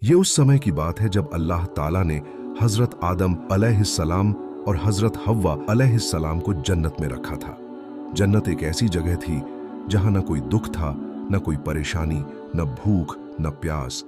ये उस समय की बात है जब अल्लाह ताला ने हजरत आदम अलैहिस्सलाम और हजरत हव्वा अलैहिस्सलाम को जन्नत में रखा था। जन्नत एक ऐसी जगह थी जहां न कोई दुख था, न कोई परेशानी, न भूख, न प्यास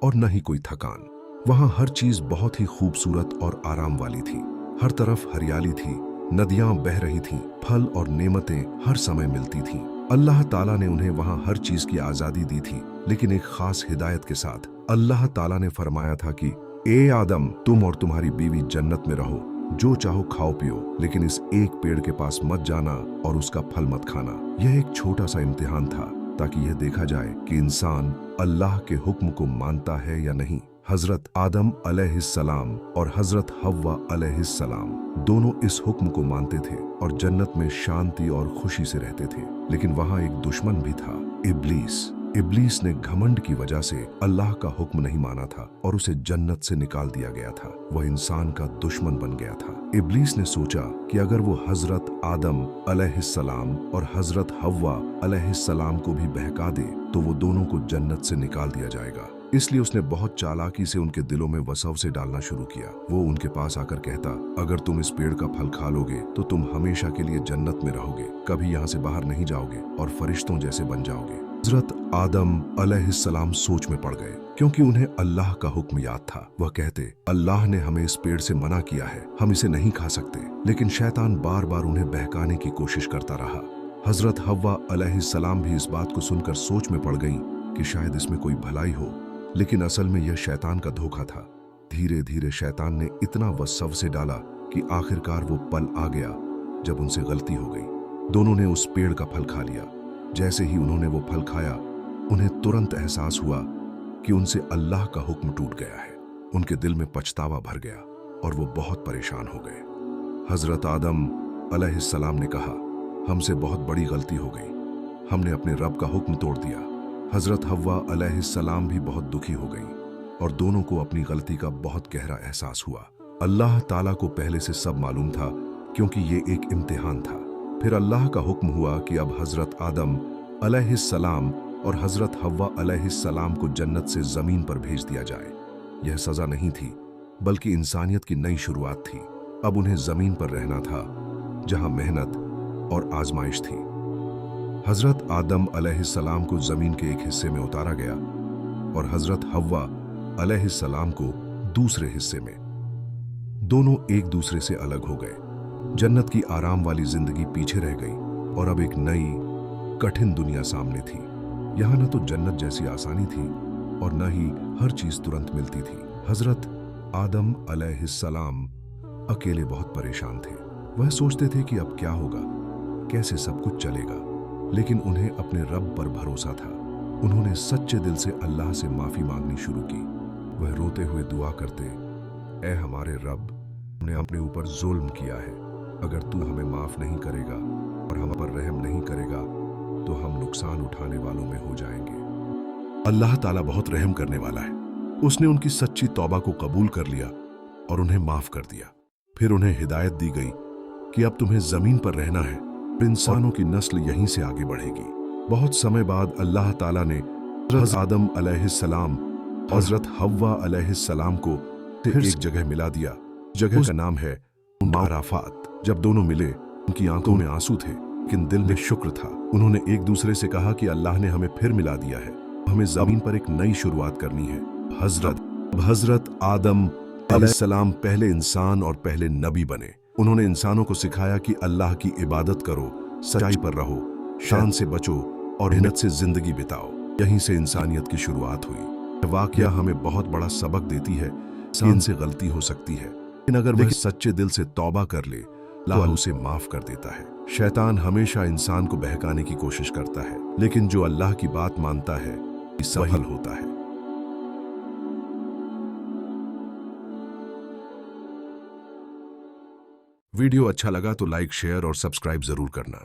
और न ही कोई थकान। वहां हर चीज बहुत ही खूबसूरत और आराम वाली थी। हर तरफ हरियाली थी, नदियां बह रही थीं, फल और नेमतें हर समय मिलती थीं। अल्लाह ताला ने उन्हें वहां हर चीज की आजादी दी थी, लेकिन एक खास हिदायत के साथ। अल्लाह ताला ने फरमाया था कि ए आदम, तुम और तुम्हारी बीवी जन्नत में रहो, जो चाहो खाओ पियो, लेकिन इस एक पेड़ के पास मत जाना और उसका फल मत खाना। यह एक छोटा सा इम्तिहान था, ताकि यह देखा जाए कि इंसान अल्लाह के हुक्म को मानता है या नहीं। हजरत आदम अलैहिस्सलाम और हजरत हव्वा अलैहिस्सलाम दोनों इस हुक्म को मानते थे और जन्नत में शांति और खुशी से रहते थे। लेकिन वहां एक दुश्मन भी था, इब्लीस। इब्लीस ने घमंड की वजह से अल्लाह का हुक्म नहीं माना था और उसे जन्नत से निकाल दिया गया था। वह इंसान का दुश्मन बन गया था। इब्लीस ने सोचा कि अगर वो हजरत आदम अलैहिस्सलाम और हजरत हव्वा अलैहिस्सलाम को भी बहका दे तो वो दोनों को जन्नत से निकाल दिया जाएगा। इसलिए उसने बहुत चालाकी से उनके दिलों में वसवसे डालना शुरू किया। वो उनके पास आकर कहता, अगर तुम इस पेड़ का फल खा लोगे तो तुम हमेशा के लिए जन्नत में रहोगे, कभी यहाँ से बाहर नहीं जाओगे और फरिश्तों जैसे बन जाओगे। हजरत आदम अलैहिस्सलाम सोच में पड़ गए, क्योंकि उन्हें अल्लाह का हुक्म याद था। वह कहते, अल्लाह ने हमें इस पेड़ से मना किया है, हम इसे नहीं खा सकते। लेकिन शैतान बार बार उन्हें बहकाने की कोशिश करता रहा। हजरत हव्वा अलैहिस्सलाम भी इस बात को सुनकर सोच में पड़ गईं कि शायद इसमें कोई भलाई हो, लेकिन असल में यह शैतान का धोखा था। धीरे धीरे शैतान ने इतना वसवसे डाला कि आखिरकार वो पल आ गया जब उनसे गलती हो गई। दोनों ने उस पेड़ का फल खा लिया। जैसे ही उन्होंने वो फल खाया, उन्हें तुरंत एहसास हुआ कि उनसे अल्लाह का हुक्म टूट गया है। उनके दिल में पछतावा भर गया और वो बहुत परेशान हो गए। हजरत आदम अलैहिस्सलाम ने कहा, हमसे बहुत बड़ी गलती हो गई, हमने अपने रब का हुक्म तोड़ दिया। हजरत हव्वा अलैहिस्सलाम भी बहुत दुखी हो गई और दोनों को अपनी गलती का बहुत गहरा एहसास हुआ। अल्लाह ताला को पहले से सब मालूम था, क्योंकि ये एक इम्तिहान था। फिर अल्लाह का हुक्म हुआ कि अब हजरत आदम अलैहिस्सलाम और हजरत हव्वा अलैहिस्सलाम को जन्नत से जमीन पर भेज दिया जाए। यह सजा नहीं थी, बल्कि इंसानियत की नई शुरुआत थी। अब उन्हें जमीन पर रहना था, जहां मेहनत और आजमाइश थी। हजरत आदम अलैहिस्सलाम को जमीन के एक हिस्से में उतारा गया और हजरत हव्वा अलैहिस्सलाम को दूसरे हिस्से में। दोनों एक दूसरे से अलग हो गए। जन्नत की आराम वाली जिंदगी पीछे रह गई और अब एक नई कठिन दुनिया सामने थी। यहां न तो जन्नत जैसी आसानी थी और न ही हर चीज तुरंत मिलती थी। हजरत आदम अलैहिस्सलाम अकेले बहुत परेशान थे। वह सोचते थे कि अब क्या होगा, कैसे सब कुछ चलेगा। लेकिन उन्हें अपने रब पर भरोसा था। उन्होंने सच्चे दिल से अल्लाह से माफी मांगनी शुरू की। वह रोते हुए दुआ करते, ऐ हमारे रब, हमने अपने ऊपर जुल्म किया है। अगर तू हमें माफ नहीं करेगा और हम पर रहम नहीं करेगा तो हम नुकसान उठाने वालों में हो जाएंगे। अल्लाह ताला बहुत रहम करने वाला है। उसने उनकी सच्ची तौबा को कबूल कर लिया और उन्हें माफ कर दिया। फिर उन्हें हिदायत दी गई कि अब तुम्हें जमीन पर रहना है, इंसानों की नस्ल यहीं से आगे बढ़ेगी। बहुत समय बाद अल्लाह ताला ने हजरत आदम अलैहिस्सलाम हजरत हव्वा अलैहिस्सलाम को फिर एक जगह मिला दिया। जगह का नाम है अराफात। जब दोनों मिले, उनकी आंखों में आंसू थे, लेकिन दिल में शुक्र था। उन्होंने एक दूसरे से कहा कि अल्लाह ने हमें फिर मिला दिया है, हमें जमीन पर एक नई शुरुआत करनी है। हजरत आदम अलैहिस्सलाम पहले इंसान और पहले नबी बने। उन्होंने इंसानों को सिखाया कि अल्लाह की इबादत करो, सच्चाई पर रहो, शान से बचो और मेहनत से जिंदगी बिताओ। यहीं से इंसानियत की शुरुआत हुई। यह वाकया हमें बहुत बड़ा सबक देती है कि इनसे गलती हो सकती है, लेकिन अगर वह सच्चे दिल से तौबा कर ले, अल्लाह उसे माफ कर देता है। शैतान हमेशा इंसान को बहकाने की कोशिश करता है, लेकिन जो अल्लाह की बात मानता है सफल होता है। वीडियो अच्छा लगा तो लाइक, शेयर और सब्सक्राइब जरूर करना।